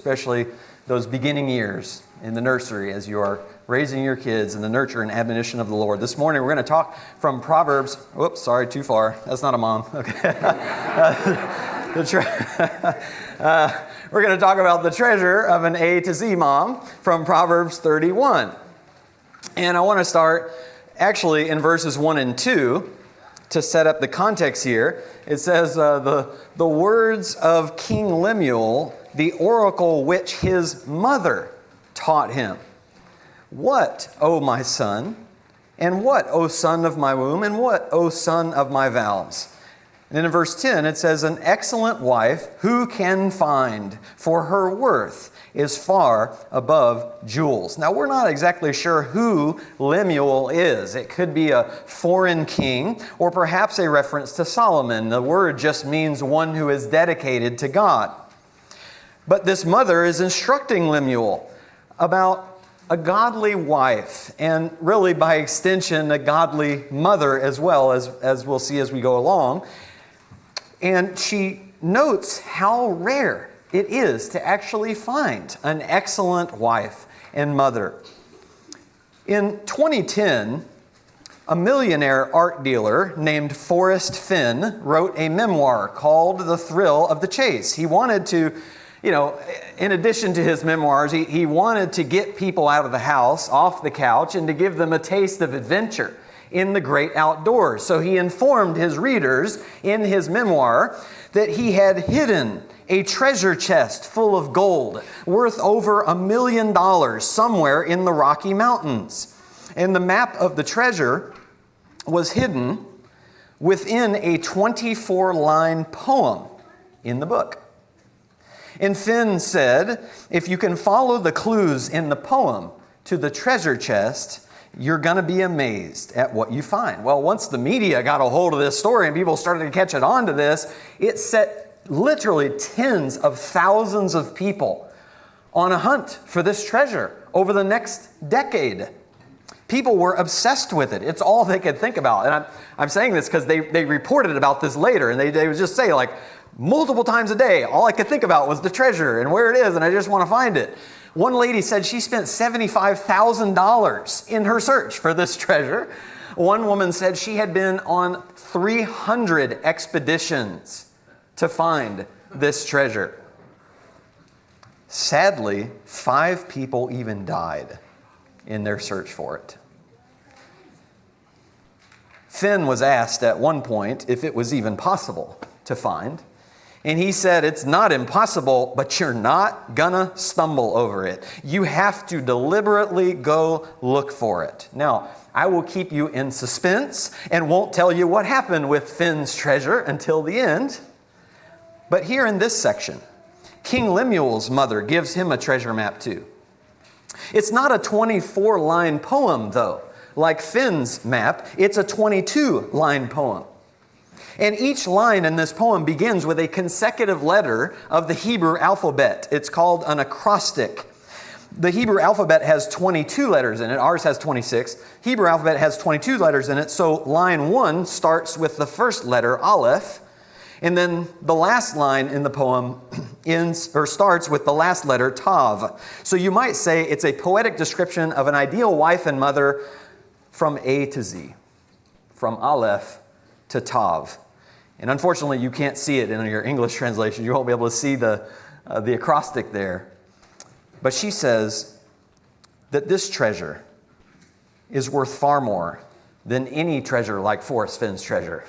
especially those beginning years in the nursery as you are raising your kids in the nurture and admonition of the Lord. This morning we're going to talk from Proverbs. Whoops, sorry, too far. That's not a mom. Okay. We're going to talk about the treasure of an A to Z mom from Proverbs 31. And I want to start actually in verses 1 and 2 to set up the context here. It says, the words of King Lemuel, the oracle which his mother taught him. What, O my son? And what, O son of my womb? And what, O son of my vows? And then in verse 10, it says, an excellent wife who can find? For her worth is far above jewels. Now, we're not exactly sure who Lemuel is. It could be a foreign king or perhaps a reference to Solomon. The word just means one who is dedicated to God. But this mother is instructing Lemuel about a godly wife, and really by extension, a godly mother as well, as we'll see as we go along. And she notes how rare it is to actually find an excellent wife and mother. In 2010, a millionaire art dealer named Forrest Fenn wrote a memoir called The Thrill of the Chase. He wanted to, in addition to his memoirs, he wanted to get people out of the house, off the couch, and to give them a taste of adventure in the great outdoors. So he informed his readers in his memoir that he had hidden a treasure chest full of gold worth over $1 million somewhere in the Rocky Mountains. And the map of the treasure was hidden within a 24-line poem in the book. And Finn said, if you can follow the clues in the poem to the treasure chest, you're going to be amazed at what you find. Well, once the media got a hold of this story and people started to catch on to this, it set literally tens of thousands of people on a hunt for this treasure over the next decade. People were obsessed with it. It's all they could think about. And I'm saying this because they reported about this later, and they would just say, like, multiple times a day, all I could think about was the treasure and where it is, and I just want to find it. One lady said she spent $75,000 in her search for this treasure. One woman said she had been on 300 expeditions to find this treasure. Sadly, 5 people even died in their search for it. Finn was asked at one point if it was even possible to find. And he said, it's not impossible, but you're not gonna stumble over it. You have to deliberately go look for it. Now, I will keep you in suspense and won't tell you what happened with Finn's treasure until the end. But here in this section, King Lemuel's mother gives him a treasure map too. It's not a 24-line poem, though. Like Finn's map, it's a 22-line poem. And each line in this poem begins with a consecutive letter of the Hebrew alphabet. It's called an acrostic. The Hebrew alphabet has 22 letters in it. Ours has 26. Hebrew alphabet has 22 letters in it. So line 1 starts with the first letter, Aleph. And then the last line in the poem starts with the last letter, Tav. So you might say it's a poetic description of an ideal wife and mother from A to Z, from Aleph to Tav. And unfortunately, you can't see it in your English translation. You won't be able to see the acrostic there. But she says that this treasure is worth far more than any treasure like Forrest Finn's treasure.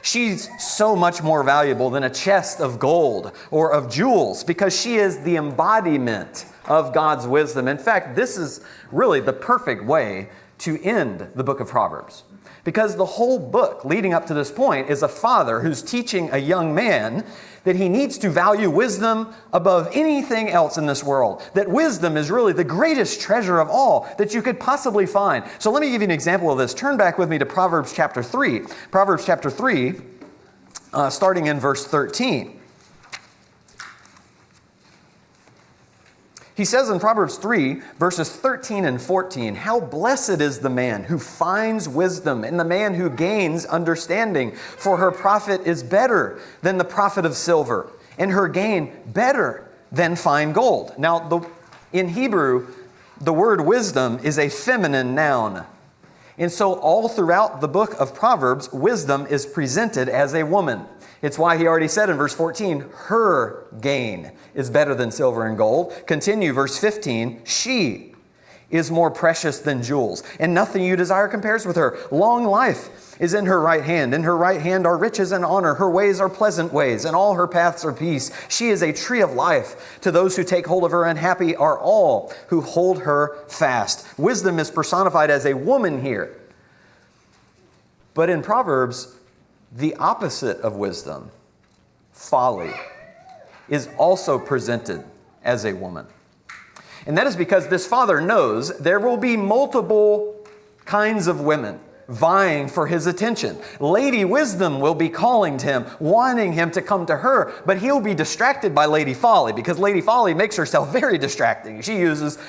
She's so much more valuable than a chest of gold or of jewels because she is the embodiment of God's wisdom. In fact, this is really the perfect way to end the book of Proverbs. Because the whole book leading up to this point is a father who's teaching a young man that he needs to value wisdom above anything else in this world. That wisdom is really the greatest treasure of all that you could possibly find. So let me give you an example of this. Turn back with me to Proverbs chapter 3. Proverbs chapter 3, starting in verse 13. He says in Proverbs 3, verses 13 and 14, how blessed is the man who finds wisdom and the man who gains understanding, for her profit is better than the profit of silver, and her gain better than fine gold. Now, in Hebrew, the word wisdom is a feminine noun. And so all throughout the book of Proverbs, wisdom is presented as a woman. It's why he already said in verse 14, her gain is better than silver and gold. Continue, verse 15, she is more precious than jewels, and nothing you desire compares with her. Long life is in her right hand. In her right hand are riches and honor. Her ways are pleasant ways, and all her paths are peace. She is a tree of life to those who take hold of her, and happy are all who hold her fast. Wisdom is personified as a woman here. But in Proverbs, the opposite of wisdom, folly, is also presented as a woman. And that is because this father knows there will be multiple kinds of women vying for his attention. Lady Wisdom will be calling to him, wanting him to come to her, but he'll be distracted by Lady Folly, because Lady Folly makes herself very distracting. She uses,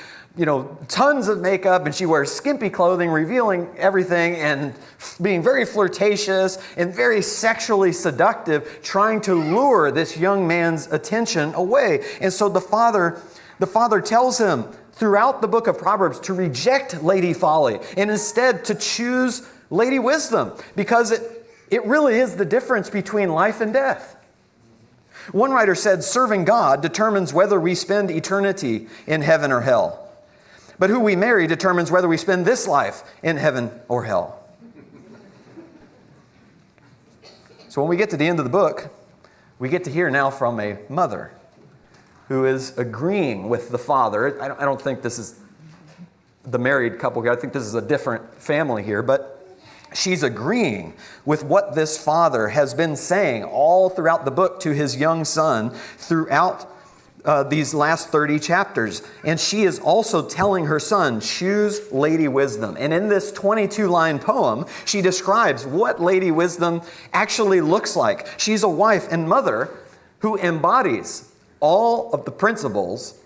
tons of makeup, and she wears skimpy clothing, revealing everything and being very flirtatious and very sexually seductive, trying to lure this young man's attention away. And so the father tells him throughout the book of Proverbs to reject Lady Folly and instead to choose Lady Wisdom, because it really is the difference between life and death. One writer said, serving God determines whether we spend eternity in heaven or hell. But who we marry determines whether we spend this life in heaven or hell. So when we get to the end of the book, we get to hear now from a mother who is agreeing with the father. I don't think this is the married couple here. I think this is a different family here. But she's agreeing with what this father has been saying all throughout the book to his young son throughout these last 30 chapters. And she is also telling her son, choose Lady Wisdom. And in this 22-line poem, she describes what Lady Wisdom actually looks like. She's a wife and mother who embodies all of the principles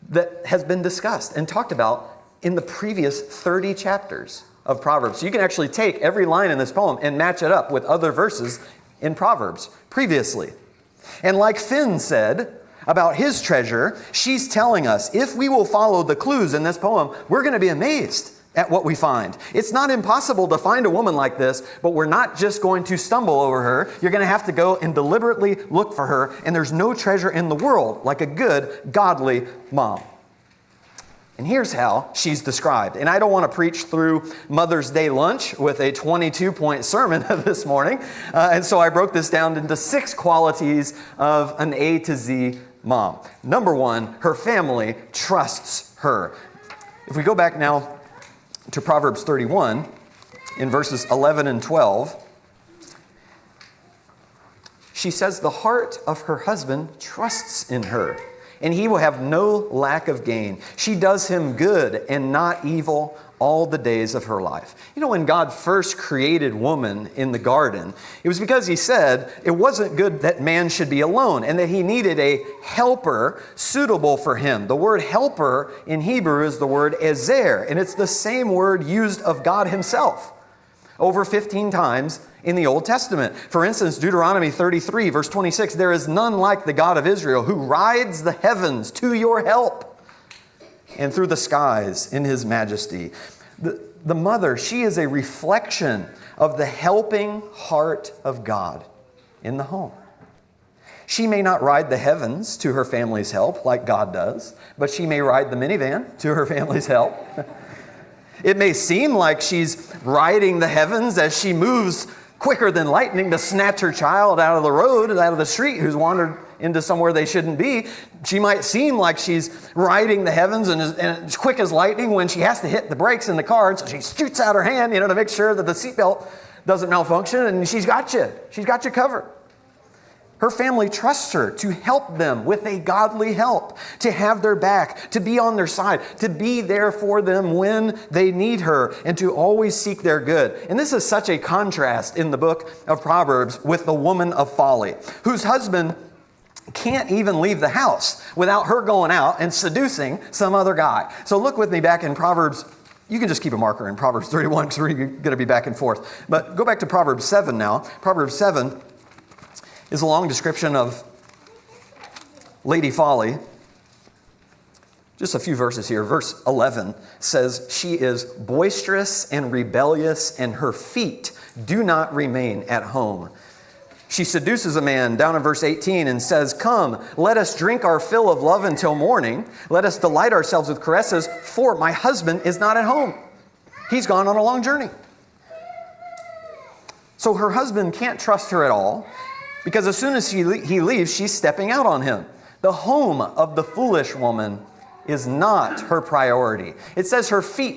that has been discussed and talked about in the previous 30 chapters of Proverbs. So you can actually take every line in this poem and match it up with other verses in Proverbs previously. And like Finn said about his treasure, she's telling us if we will follow the clues in this poem, we're going to be amazed at what we find. It's not impossible to find a woman like this, but we're not just going to stumble over her. You're going to have to go and deliberately look for her, and there's no treasure in the world like a good, godly mom. And here's how she's described. And I don't want to preach through Mother's Day lunch with a 22-point sermon this morning, and so I broke this down into 6 qualities of an A to Z mom. Number 1, her family trusts her. If we go back now to Proverbs 31, in verses 11 and 12, she says, the heart of her husband trusts in her, and he will have no lack of gain. She does him good and not evil all the days of her life. When God first created woman in the garden, it was because he said it wasn't good that man should be alone and that he needed a helper suitable for him. The word helper in Hebrew is the word ezer, and it's the same word used of God himself over 15 times in the Old Testament. For instance, Deuteronomy 33, verse 26, there is none like the God of Israel who rides the heavens to your help and through the skies in his majesty. The mother, she is a reflection of the helping heart of God in the home. She may not ride the heavens to her family's help like God does, but she may ride the minivan to her family's help. It may seem like she's riding the heavens as she moves quicker than lightning to snatch her child out of the road, out of the street, who's wandered into somewhere they shouldn't be. She might seem like she's riding the heavens and as quick as lightning when she has to hit the brakes in the car, and so she shoots out her hand, to make sure that the seatbelt doesn't malfunction, and she's got you. She's got you covered. Her family trusts her to help them with a godly help, to have their back, to be on their side, to be there for them when they need her, and to always seek their good. And this is such a contrast in the book of Proverbs with the woman of folly, whose husband can't even leave the house without her going out and seducing some other guy. So look with me back in Proverbs. You can just keep a marker in Proverbs 31 because we're going to be back and forth. But go back to Proverbs 7 now. Proverbs 7 is a long description of Lady Folly, just a few verses here. Verse 11 says, she is boisterous and rebellious, and her feet do not remain at home. She seduces a man down in verse 18 and says, come, let us drink our fill of love until morning. Let us delight ourselves with caresses, for my husband is not at home. He's gone on a long journey. So her husband can't trust her at all, because as soon as he leaves, she's stepping out on him. The home of the foolish woman is not her priority. It says her feet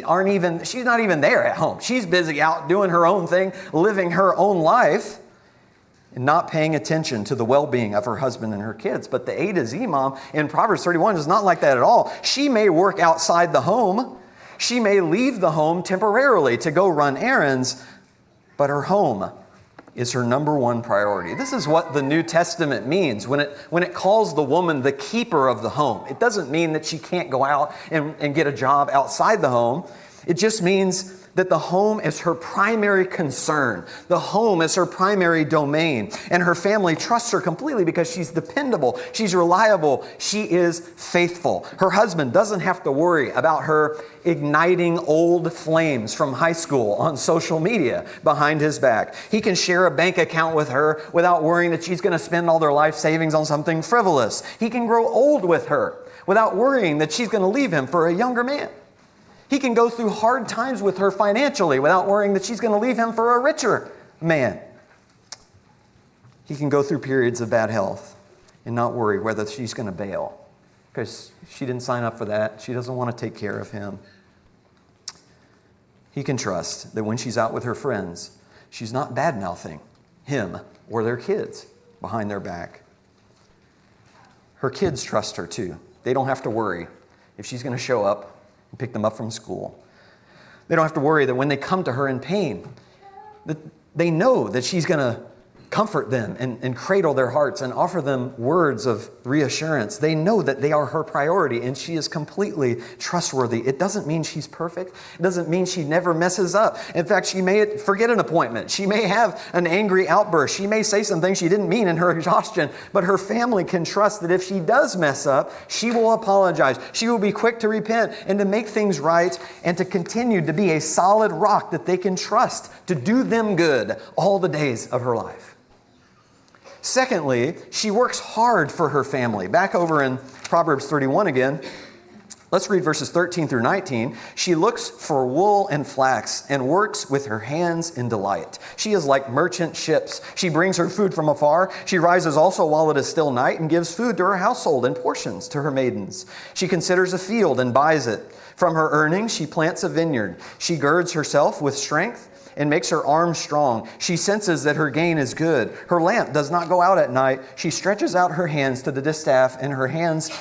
she's not even there at home. She's busy out doing her own thing, living her own life, and not paying attention to the well-being of her husband and her kids. But the A to Z mom in Proverbs 31 is not like that at all. She may work outside the home. She may leave the home temporarily to go run errands, but her home is her number one priority. This is what the New Testament means when it calls the woman the keeper of the home. It doesn't mean that she can't go out and get a job outside the home. It just means that the home is her primary concern. The home is her primary domain. And her family trusts her completely because she's dependable, she's reliable, she is faithful. Her husband doesn't have to worry about her igniting old flames from high school on social media behind his back. He can share a bank account with her without worrying that she's going to spend all their life savings on something frivolous. He can grow old with her without worrying that she's going to leave him for a younger man. He can go through hard times with her financially without worrying that she's going to leave him for a richer man. He can go through periods of bad health and not worry whether she's going to bail because she didn't sign up for that. She doesn't want to take care of him. He can trust that when she's out with her friends, she's not bad-mouthing him or their kids behind their back. Her kids trust her too. They don't have to worry if she's going to show up and pick them up from school. They don't have to worry that when they come to her in pain, that they know that she's going to comfort them and cradle their hearts and offer them words of reassurance. They know that they are her priority and she is completely trustworthy. It doesn't mean she's perfect. It doesn't mean she never messes up. In fact, she may forget an appointment. She may have an angry outburst. She may say some things she didn't mean in her exhaustion, but her family can trust that if she does mess up, she will apologize. She will be quick to repent and to make things right and to continue to be a solid rock that they can trust to do them good all the days of her life. Secondly, she works hard for her family. Back over in Proverbs 31 again, let's read verses 13 through 19. She looks for wool and flax and works with her hands in delight. She is like merchant ships. She brings her food from afar. She rises also while it is still night and gives food to her household and portions to her maidens. She considers a field and buys it. From her earnings, she plants a vineyard. She girds herself with strength and makes her arms strong. She senses that her gain is good. Her lamp does not go out at night. She stretches out her hands to the distaff, and her hands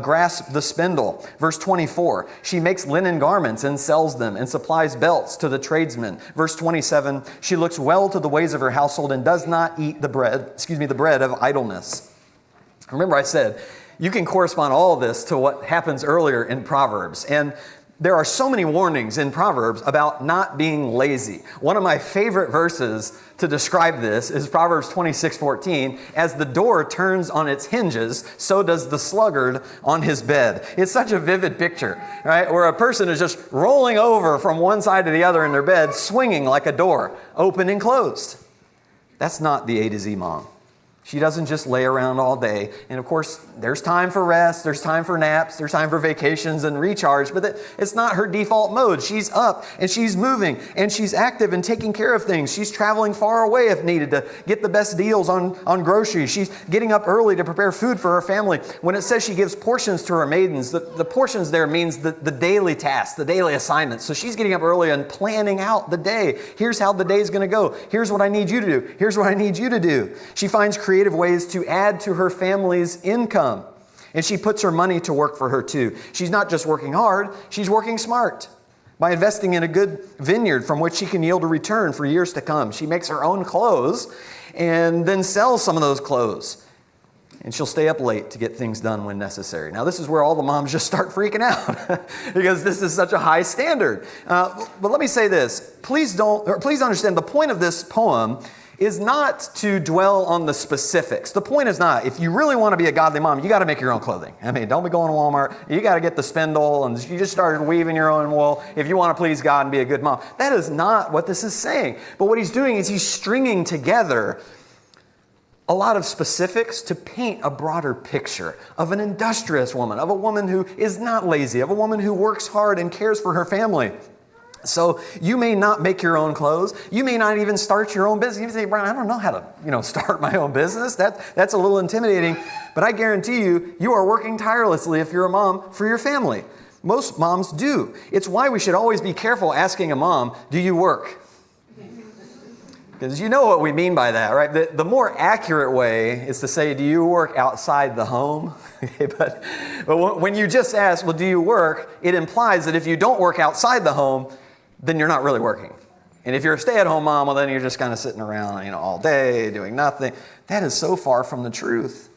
grasp the spindle. Verse 24, she makes linen garments and sells them and supplies belts to the tradesmen. Verse 27, she looks well to the ways of her household and does not eat the bread of idleness. Remember I said, you can correspond all of this to what happens earlier in Proverbs. And there are so many warnings in Proverbs about not being lazy. One of my favorite verses to describe this is Proverbs 26:14. As the door turns on its hinges, so does the sluggard on his bed. It's such a vivid picture, right? Where a person is just rolling over from one side to the other in their bed, swinging like a door, open and closed. That's not the A to Z mom. She doesn't just lay around all day. And of course, there's time for rest, there's time for naps, there's time for vacations and recharge, but it's not her default mode. She's up and she's moving and she's active and taking care of things. She's traveling far away if needed to get the best deals on groceries. She's getting up early to prepare food for her family. When it says she gives portions to her maidens, the portions there means the daily tasks, the daily assignments. So she's getting up early and planning out the day. Here's how the day is going to go. Here's what I need you to do. Here's what I need you to do. She finds creative ways to add to her family's income. And she puts her money to work for her too. She's not just working hard, she's working smart. By investing in a good vineyard from which she can yield a return for years to come. She makes her own clothes and then sells some of those clothes. And she'll stay up late to get things done when necessary. Now, this is where all the moms just start freaking out because this is such a high standard. But let me say this. Please understand the point of this poem is not to dwell on the specifics. The point is not, if you really want to be a godly mom, you got to make your own clothing. I mean, don't be going to Walmart. You got to get the spindle and you just started weaving your own wool if you want to please God and be a good mom. That is not what this is saying. But what he's doing is he's stringing together a lot of specifics to paint a broader picture of an industrious woman, of a woman who is not lazy, of a woman who works hard and cares for her family. So you may not make your own clothes. You may not even start your own business. You say, Brian, I don't know how to, start my own business. That's a little intimidating. But I guarantee you are working tirelessly if you're a mom for your family. Most moms do. It's why we should always be careful asking a mom, do you work? Because you know what we mean by that, right? The more accurate way is to say, do you work outside the home? Okay, but when you just ask, well, do you work? It implies that if you don't work outside the home, then you're not really working. And if you're a stay-at-home mom, well, then you're just kind of sitting around, all day doing nothing. That is so far from the truth.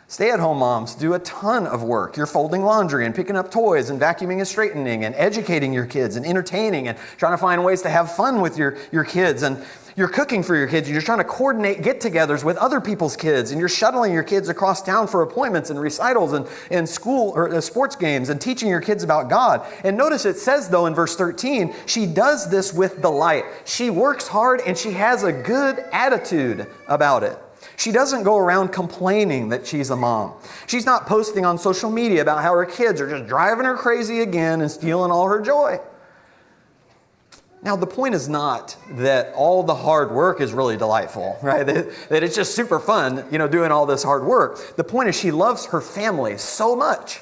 Stay-at-home moms do a ton of work. You're folding laundry and picking up toys and vacuuming and straightening and educating your kids and entertaining and trying to find ways to have fun with your kids. And you're cooking for your kids. And you're trying to coordinate get-togethers with other people's kids. And you're shuttling your kids across town for appointments and recitals and school or sports games and teaching your kids about God. And notice it says, though, in verse 13, she does this with delight. She works hard and she has a good attitude about it. She doesn't go around complaining that she's a mom. She's not posting on social media about how her kids are just driving her crazy again and stealing all her joy. Now, the point is not that all the hard work is really delightful, right? That it's just super fun, doing all this hard work. The point is she loves her family so much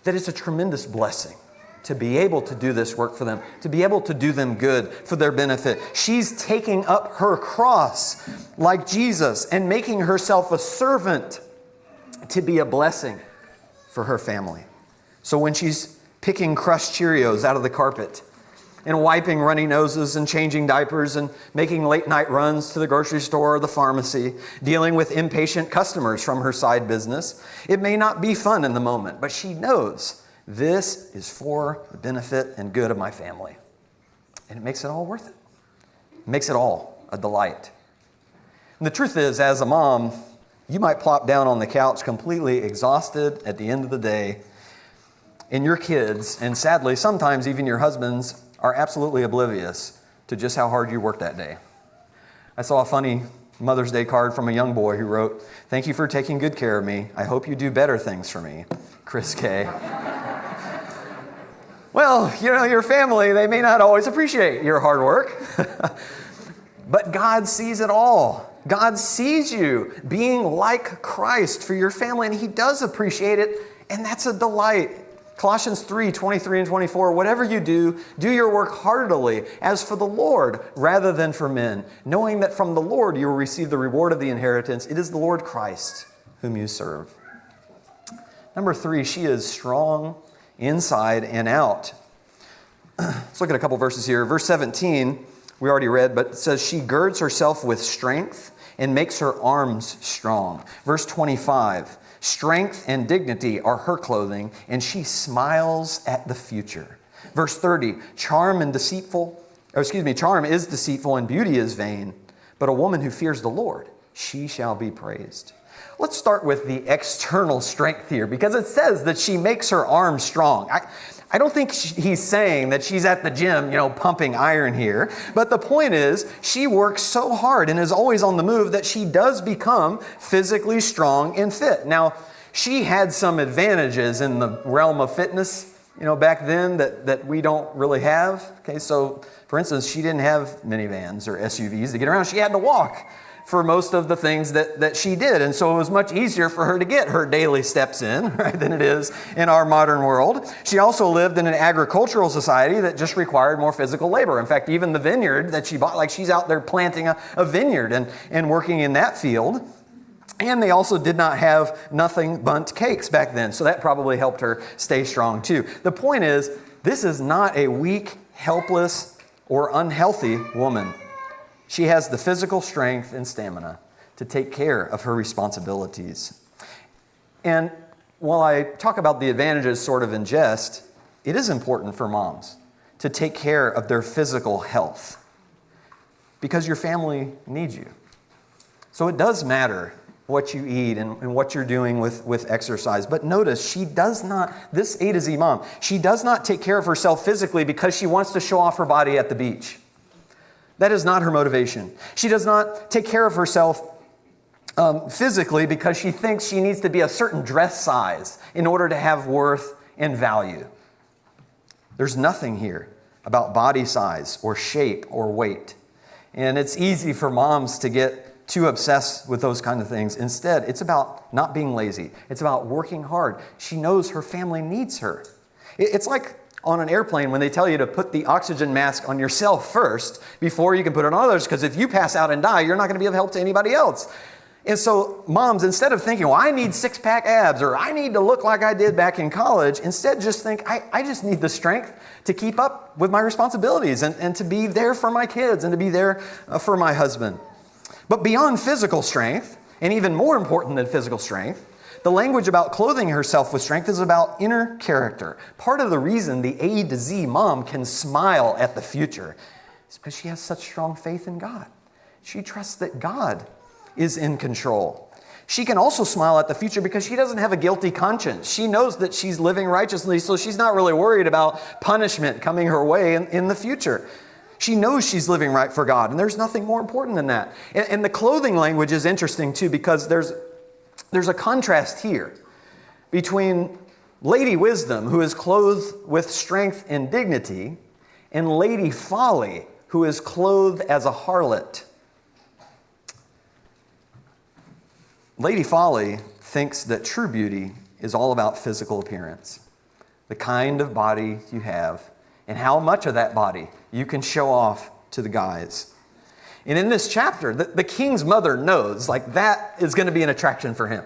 that it's a tremendous blessing to be able to do this work for them, to be able to do them good for their benefit. She's taking up her cross like Jesus and making herself a servant to be a blessing for her family. So when she's picking crushed Cheerios out of the carpet and wiping runny noses and changing diapers and making late night runs to the grocery store or the pharmacy, dealing with impatient customers from her side business, it may not be fun in the moment, but she knows this is for the benefit and good of my family. And it makes it all worth it. It makes it all a delight. And the truth is, as a mom, you might plop down on the couch completely exhausted at the end of the day, and your kids, and sadly, sometimes even your husbands, are absolutely oblivious to just how hard you worked that day. I saw a funny Mother's Day card from a young boy who wrote, "Thank you for taking good care of me. I hope you do better things for me. Chris K." Well, your family, they may not always appreciate your hard work, but God sees it all. God sees you being like Christ for your family, and He does appreciate it, and that's a delight. Colossians 3:23 and 24, whatever you do, do your work heartily, as for the Lord, rather than for men, knowing that from the Lord you will receive the reward of the inheritance. It is the Lord Christ whom you serve. Number 3, she is strong inside and out. Let's look at a couple verses here. Verse 17, we already read, but it says, she girds herself with strength and makes her arms strong. Verse 25, strength and dignity are her clothing, and she smiles at the future. Verse 30, charm is deceitful and beauty is vain, but a woman who fears the Lord, she shall be praised. Let's start with the external strength here, because it says that she makes her arms strong. I don't think he's saying that she's at the gym, pumping iron here. But the point is, she works so hard and is always on the move that she does become physically strong and fit. Now, she had some advantages in the realm of fitness, back then that we don't really have. Okay, so for instance, she didn't have minivans or SUVs to get around. She had to walk for most of the things that she did. And so it was much easier for her to get her daily steps in, right, than it is in our modern world. She also lived in an agricultural society that just required more physical labor. In fact, even the vineyard that she bought, she's out there planting a vineyard and working in that field. And they also did not have nothing bundt cakes back then. So that probably helped her stay strong too. The point is, this is not a weak, helpless, or unhealthy woman. She has the physical strength and stamina to take care of her responsibilities. And while I talk about the advantages sort of in jest, it is important for moms to take care of their physical health. because your family needs you. So it does matter what you eat and what you're doing with exercise. But notice, she does not, this A to Z mom, she does not take care of herself physically because she wants to show off her body at the beach. That is not her motivation. She does not take care of herself physically because she thinks she needs to be a certain dress size in order to have worth and value. There's nothing here about body size or shape or weight. And it's easy for moms to get too obsessed with those kind of things. Instead, it's about not being lazy. It's about working hard. She knows her family needs her. It's like on an airplane when they tell you to put the oxygen mask on yourself first before you can put it on others, because if you pass out and die, you're not going to be of help to anybody else. And so moms, instead of thinking, well, I need six-pack abs or I need to look like I did back in college, instead just think, I just need the strength to keep up with my responsibilities and to be there for my kids and to be there for my husband. But beyond physical strength, and even more important than physical strength, the language about clothing herself with strength is about inner character. Part of the reason the A to Z mom can smile at the future is because she has such strong faith in God. She trusts that God is in control. She can also smile at the future because she doesn't have a guilty conscience. She knows that she's living righteously, so she's not really worried about punishment coming her way in the future. She knows she's living right for God, and there's nothing more important than that. And the clothing language is interesting too, because there's a contrast here between Lady Wisdom, who is clothed with strength and dignity, and Lady Folly, who is clothed as a harlot. Lady Folly thinks that true beauty is all about physical appearance, the kind of body you have, and how much of that body you can show off to the guys. And in this chapter, the king's mother knows, like, that is going to be an attraction for him.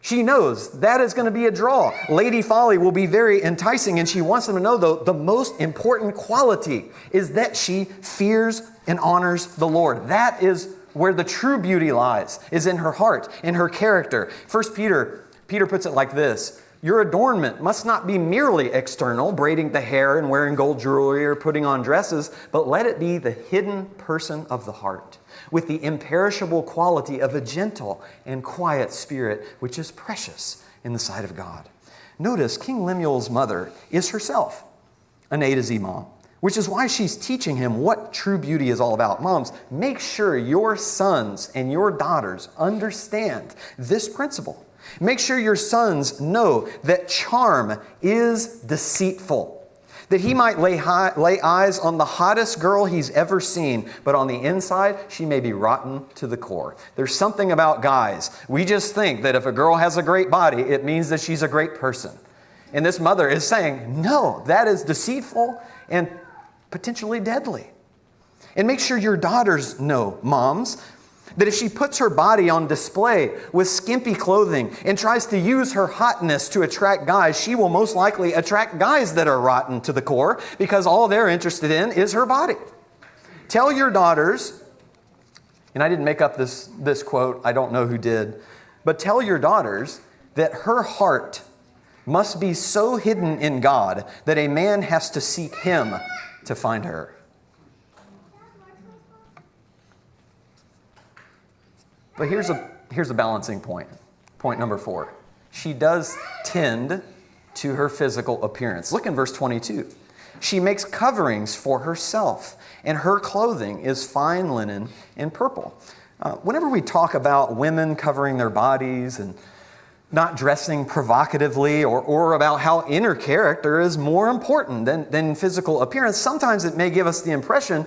She knows that is going to be a draw. Lady Folly will be very enticing, and she wants them to know, though, the most important quality is that she fears and honors the Lord. That is where the true beauty lies, is in her heart, in her character. Peter puts it like this: your adornment must not be merely external, braiding the hair and wearing gold jewelry or putting on dresses, but let it be the hidden person of the heart, with the imperishable quality of a gentle and quiet spirit, which is precious in the sight of God. Notice King Lemuel's mother is herself an A to Z mom, which is why she's teaching him what true beauty is all about. Moms, make sure your sons and your daughters understand this principle. Make sure your sons know that charm is deceitful, that he might lay eyes on the hottest girl he's ever seen, but on the inside, she may be rotten to the core. There's something about guys. We just think that if a girl has a great body, it means that she's a great person. And this mother is saying, no, that is deceitful and potentially deadly. And make sure your daughters know, moms, that if she puts her body on display with skimpy clothing and tries to use her hotness to attract guys, she will most likely attract guys that are rotten to the core, because all they're interested in is her body. Tell your daughters, and I didn't make up this quote, I don't know who did, but tell your daughters that her heart must be so hidden in God that a man has to seek him to find her. But here's a balancing point. Point number 4. She does tend to her physical appearance. Look in verse 22. She makes coverings for herself, and her clothing is fine linen and purple. Whenever we talk about women covering their bodies and not dressing provocatively, or about how inner character is more important than physical appearance, sometimes it may give us the impression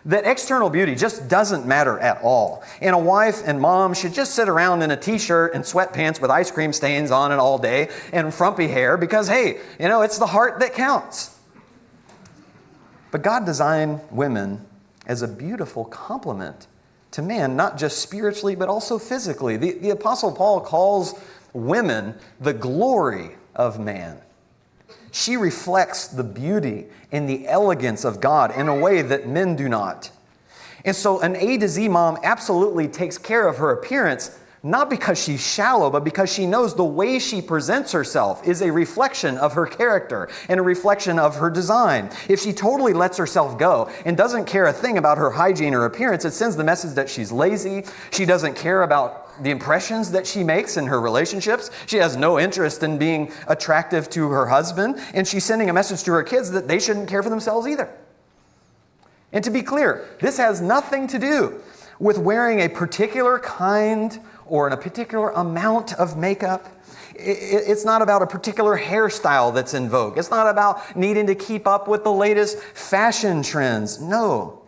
that external beauty just doesn't matter at all. And a wife and mom should just sit around in a t-shirt and sweatpants with ice cream stains on it all day and frumpy hair because, hey, it's the heart that counts. But God designed women as a beautiful complement to man, not just spiritually, but also physically. The Apostle Paul calls women the glory of man. She reflects the beauty and the elegance of God in a way that men do not. And so an A to Z mom absolutely takes care of her appearance, Not because she's shallow, but because she knows the way she presents herself is a reflection of her character and a reflection of her design. If she totally lets herself go and doesn't care a thing about her hygiene or appearance, it sends the message that she's lazy. She doesn't care about the impressions that she makes in her relationships. She has no interest in being attractive to her husband. And she's sending a message to her kids that they shouldn't care for themselves either. And to be clear, this has nothing to do with wearing a particular kind or in a particular amount of makeup. It's not about a particular hairstyle that's in vogue. It's not about needing to keep up with the latest fashion trends. No,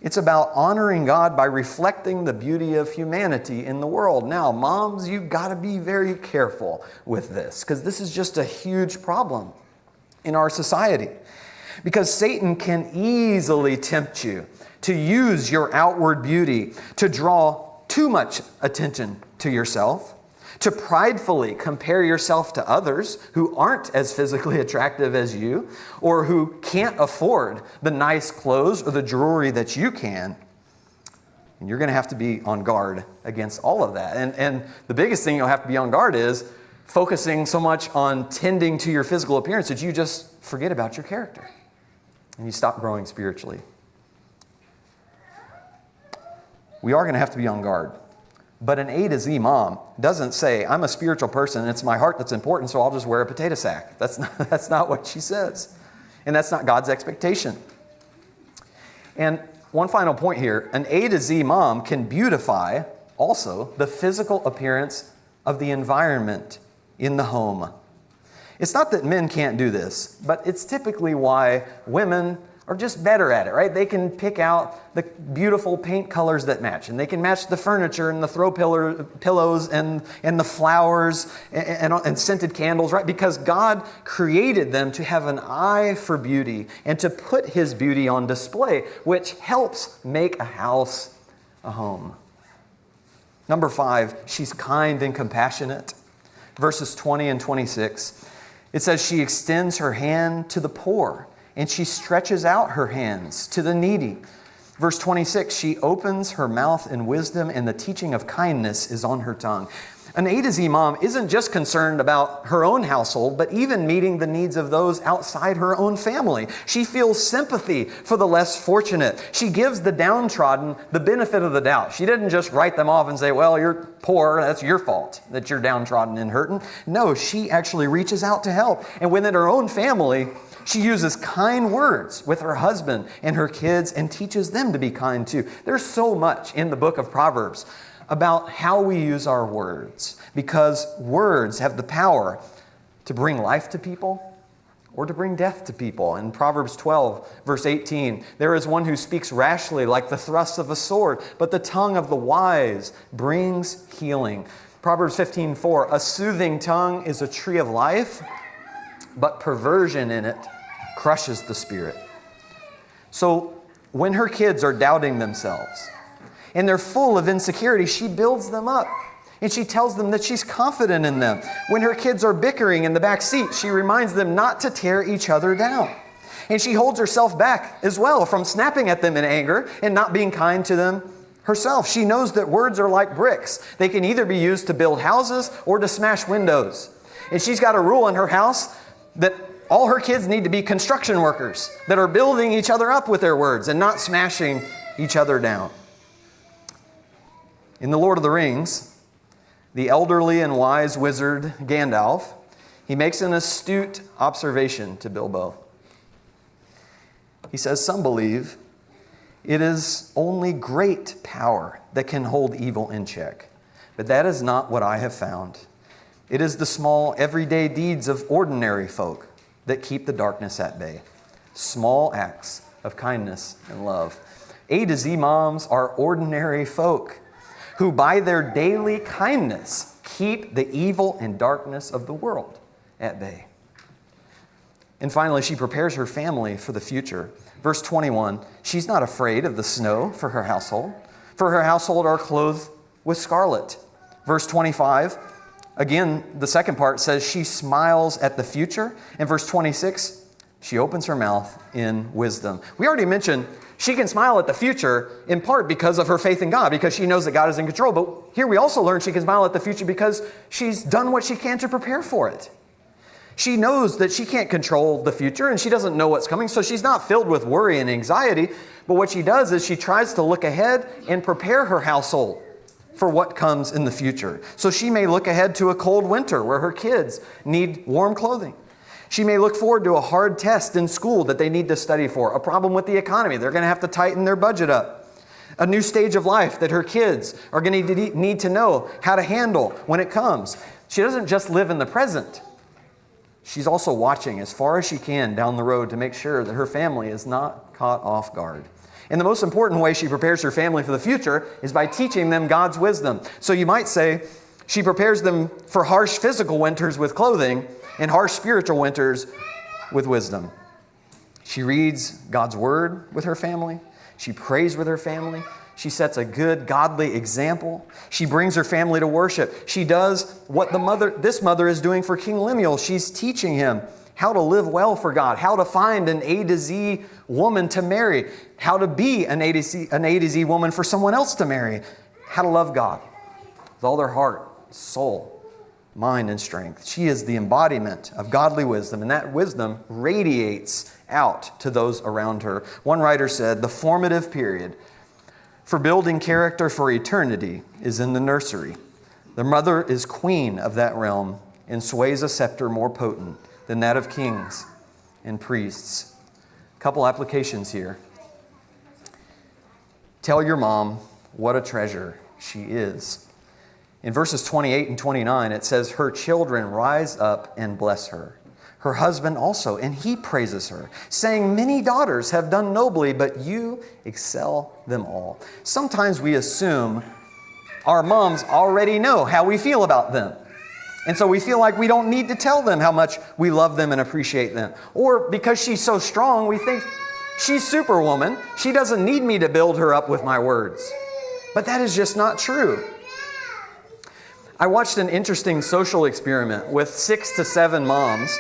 it's about honoring God by reflecting the beauty of humanity in the world. Now, moms, you've got to be very careful with this, because this is just a huge problem in our society. Because Satan can easily tempt you to use your outward beauty to draw too much attention to yourself, to pridefully compare yourself to others who aren't as physically attractive as you, or who can't afford the nice clothes or the jewelry that you can. And you're going to have to be on guard against all of that. And the biggest thing you'll have to be on guard is focusing so much on tending to your physical appearance that you just forget about your character and you stop growing spiritually. We are going to have to be on guard. But an A to Z mom doesn't say, I'm a spiritual person and it's my heart that's important, so I'll just wear a potato sack. That's not what she says. And that's not God's expectation. And one final point here, an A to Z mom can beautify also the physical appearance of the environment in the home. It's not that men can't do this, but it's typically why women are just better at it, right? They can pick out the beautiful paint colors that match, and they can match the furniture and the throw pillows and the flowers and scented candles, right? Because God created them to have an eye for beauty and to put His beauty on display, which helps make a house a home. Number 5, she's kind and compassionate. Verses 20 and 26, it says she extends her hand to the poor, and she stretches out her hands to the needy. Verse 26, she opens her mouth in wisdom, and the teaching of kindness is on her tongue. An A to Z mom isn't just concerned about her own household, but even meeting the needs of those outside her own family. She feels sympathy for the less fortunate. She gives the downtrodden the benefit of the doubt. She didn't just write them off and say, well, you're poor, that's your fault that you're downtrodden and hurting. No, she actually reaches out to help. And within her own family, she uses kind words with her husband and her kids and teaches them to be kind too. There's so much in the book of Proverbs about how we use our words, because words have the power to bring life to people or to bring death to people. In Proverbs 12, verse 18, there is one who speaks rashly like the thrust of a sword, but the tongue of the wise brings healing. Proverbs 15:4, a soothing tongue is a tree of life, but perversion in it crushes the spirit. So when her kids are doubting themselves and they're full of insecurity, she builds them up and she tells them that she's confident in them. When her kids are bickering in the back seat, she reminds them not to tear each other down. And she holds herself back as well from snapping at them in anger and not being kind to them herself. She knows that words are like bricks. They can either be used to build houses or to smash windows. And she's got a rule in her house that all her kids need to be construction workers that are building each other up with their words and not smashing each other down. In The Lord of the Rings, the elderly and wise wizard Gandalf, he makes an astute observation to Bilbo. He says, some believe it is only great power that can hold evil in check, but that is not what I have found. It is the small, everyday deeds of ordinary folk that keep the darkness at bay. Small acts of kindness and love. A to Z moms are ordinary folk who by their daily kindness keep the evil and darkness of the world at bay. And finally, she prepares her family for the future. Verse 21, she's not afraid of the snow for her household. For her household are clothed with scarlet. Verse 25, again, the second part says she smiles at the future. And verse 26, She opens her mouth in wisdom. We already mentioned she can smile at the future in part because of her faith in God, because she knows that God is in control. But here we also learn she can smile at the future because she's done what she can to prepare for it. She knows that she can't control the future and she doesn't know what's coming, so she's not filled with worry and anxiety. But what she does is she tries to look ahead and prepare her household for what comes in the future. So she may look ahead to a cold winter where her kids need warm clothing. She may look forward to a hard test in school that they need to study for, a problem with the economy. They're going to have to tighten their budget up. A new stage of life that her kids are going to need to know how to handle when it comes. She doesn't just live in the present. She's also watching as far as she can down the road to make sure that her family is not caught off guard. And the most important way she prepares her family for the future is by teaching them God's wisdom. So you might say she prepares them for harsh physical winters with clothing and harsh spiritual winters with wisdom. She reads God's word with her family. She prays with her family. She sets a good, godly example. She brings her family to worship. She does what this mother is doing for King Lemuel. She's teaching him how to live well for God, how to find an A to Z woman to marry, how to be an A to Z woman for someone else to marry, how to love God with all their heart, soul, mind, and strength. She is the embodiment of godly wisdom, and that wisdom radiates out to those around her. One writer said, the formative period for building character for eternity is in the nursery. The mother is queen of that realm and sways a scepter more potent than that of kings and priests. A couple applications here. Tell your mom what a treasure she is. In verses 28 and 29, it says, her children rise up and bless her. Her husband also, and he praises her, saying, many daughters have done nobly, but you excel them all. Sometimes we assume our moms already know how we feel about them. And so we feel like we don't need to tell them how much we love them and appreciate them. Or because she's so strong, we think she's Superwoman. She doesn't need me to build her up with my words. But that is just not true. I watched an interesting social experiment with 6 to 7 moms.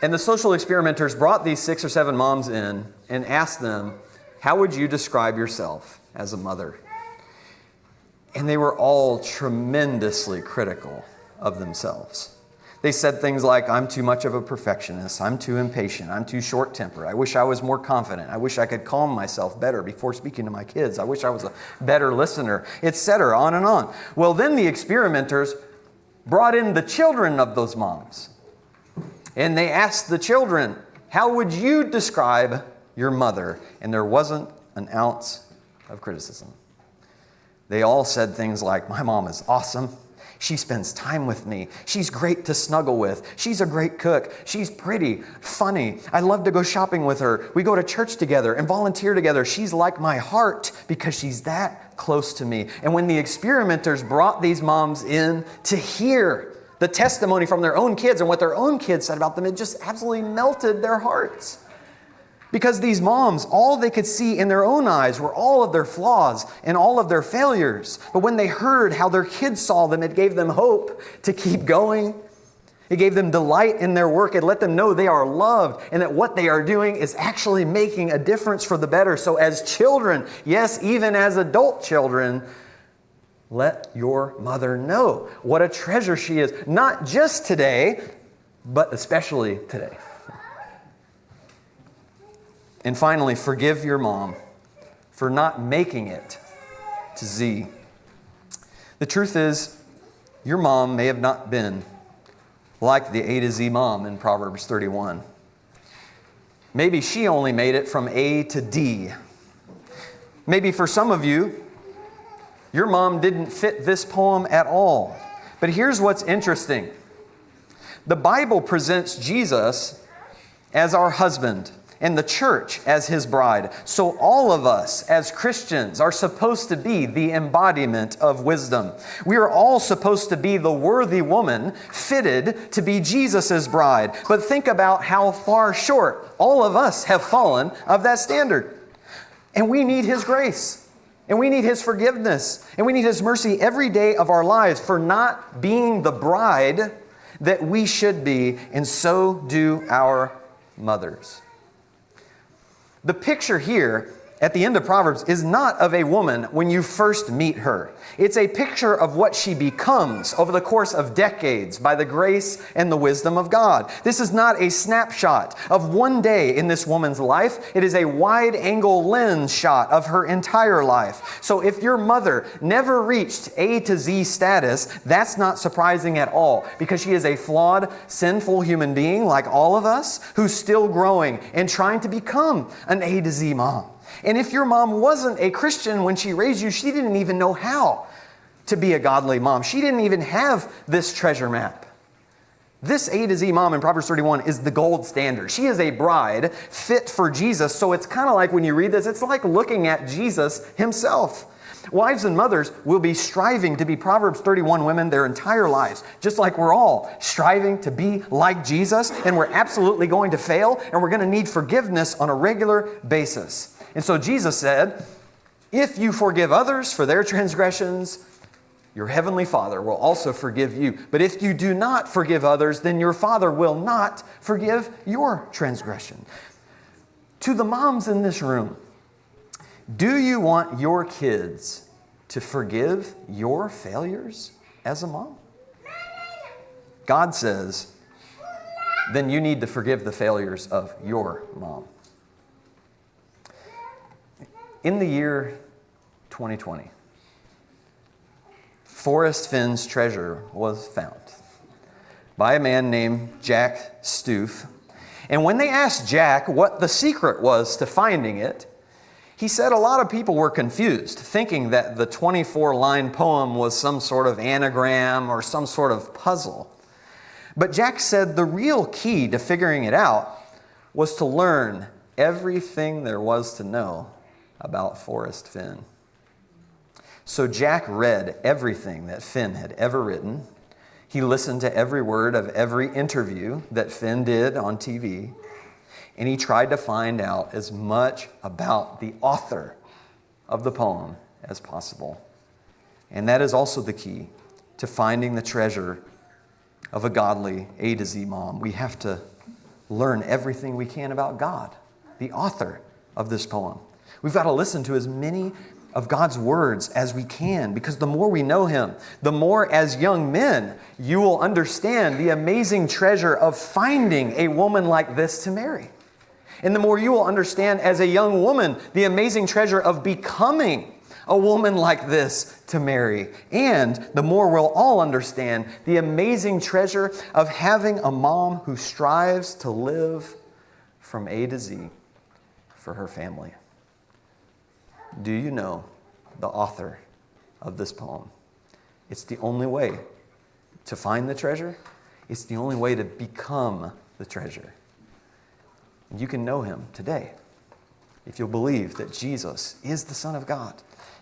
And the social experimenters brought these 6 or 7 moms in and asked them, how would you describe yourself as a mother? And they were all tremendously critical of themselves. They said things like, I'm too much of a perfectionist. I'm too impatient. I'm too short-tempered. I wish I was more confident. I wish I could calm myself better before speaking to my kids. I wish I was a better listener, etc., on and on. Well, then the experimenters brought in the children of those moms. And they asked the children, how would you describe your mother? And there wasn't an ounce of criticism. They all said things like, my mom is awesome. She spends time with me. She's great to snuggle with. She's a great cook. She's pretty, funny. I love to go shopping with her. We go to church together and volunteer together. She's like my heart because she's that close to me. And when the experimenters brought these moms in to hear the testimony from their own kids and what their own kids said about them, it just absolutely melted their hearts. Because these moms, all they could see in their own eyes were all of their flaws and all of their failures. But when they heard how their kids saw them, it gave them hope to keep going. It gave them delight in their work. It let them know they are loved and that what they are doing is actually making a difference for the better. So as children, yes, even as adult children, let your mother know what a treasure she is. Not just today, but especially today. And finally, forgive your mom for not making it to Z. The truth is, your mom may have not been like the A to Z mom in Proverbs 31. Maybe she only made it from A to D. Maybe for some of you, your mom didn't fit this poem at all. But here's what's interesting. The Bible presents Jesus as our husband and the church as his bride. So all of us as Christians are supposed to be the embodiment of wisdom. We are all supposed to be the worthy woman fitted to be Jesus' bride. But think about how far short all of us have fallen of that standard. And we need his grace. And we need his forgiveness. And we need his mercy every day of our lives for not being the bride that we should be, and so do our mothers. The picture here at the end of Proverbs is not of a woman when you first meet her. It's a picture of what she becomes over the course of decades by the grace and the wisdom of God. This is not a snapshot of one day in this woman's life. It is a wide-angle lens shot of her entire life. So if your mother never reached A to Z status, that's not surprising at all, because she is a flawed, sinful human being like all of us who's still growing and trying to become an A to Z mom. And if your mom wasn't a Christian when she raised you, she didn't even know how to be a godly mom. She didn't even have this treasure map. This A to Z mom in Proverbs 31 is the gold standard. She is a bride fit for Jesus. So it's kind of like when you read this, it's like looking at Jesus himself. Wives and mothers will be striving to be Proverbs 31 women their entire lives, just like we're all striving to be like Jesus, and we're absolutely going to fail, and we're going to need forgiveness on a regular basis. And so Jesus said, if you forgive others for their transgressions, your heavenly Father will also forgive you. But if you do not forgive others, then your Father will not forgive your transgression. To the moms in this room, do you want your kids to forgive your failures as a mom? God says, then you need to forgive the failures of your mom. In the year 2020, Forrest Finn's treasure was found by a man named Jack Stoof. And when they asked Jack what the secret was to finding it, he said a lot of people were confused, thinking that the 24-line poem was some sort of anagram or some sort of puzzle. But Jack said the real key to figuring it out was to learn everything there was to know about Forrest Finn. So Jack read everything that Finn had ever written. He listened to every word of every interview that Finn did on TV. And he tried to find out as much about the author of the poem as possible. And that is also the key to finding the treasure of a godly A to Z mom. We have to learn everything we can about God, the author of this poem. We've got to listen to as many of God's words as we can, because the more we know Him, the more as young men you will understand the amazing treasure of finding a woman like this to marry. And the more you will understand as a young woman the amazing treasure of becoming a woman like this to marry. And the more we'll all understand the amazing treasure of having a mom who strives to live from A to Z for her family. Do you know the author of this poem? It's the only way to find the treasure. It's the only way to become the treasure. You can know Him today if you'll believe that Jesus is the Son of God,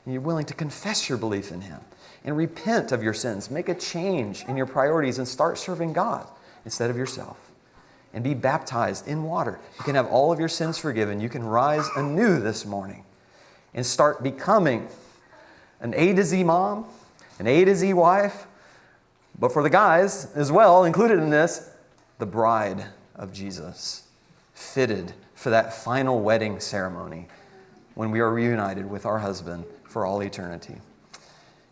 and you're willing to confess your belief in Him and repent of your sins, make a change in your priorities, and start serving God instead of yourself, and be baptized in water. You can have all of your sins forgiven. You can rise anew this morning and start becoming an A to Z mom, an A to Z wife, but for the guys as well, included in this, the bride of Jesus, fitted for that final wedding ceremony when we are reunited with our husband for all eternity.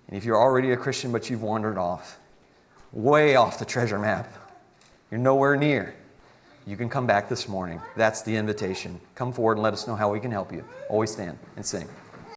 And if you're already a Christian but you've wandered off, way off the treasure map, you're nowhere near, you can come back this morning. That's the invitation. Come forward and let us know how we can help you. Always stand and sing.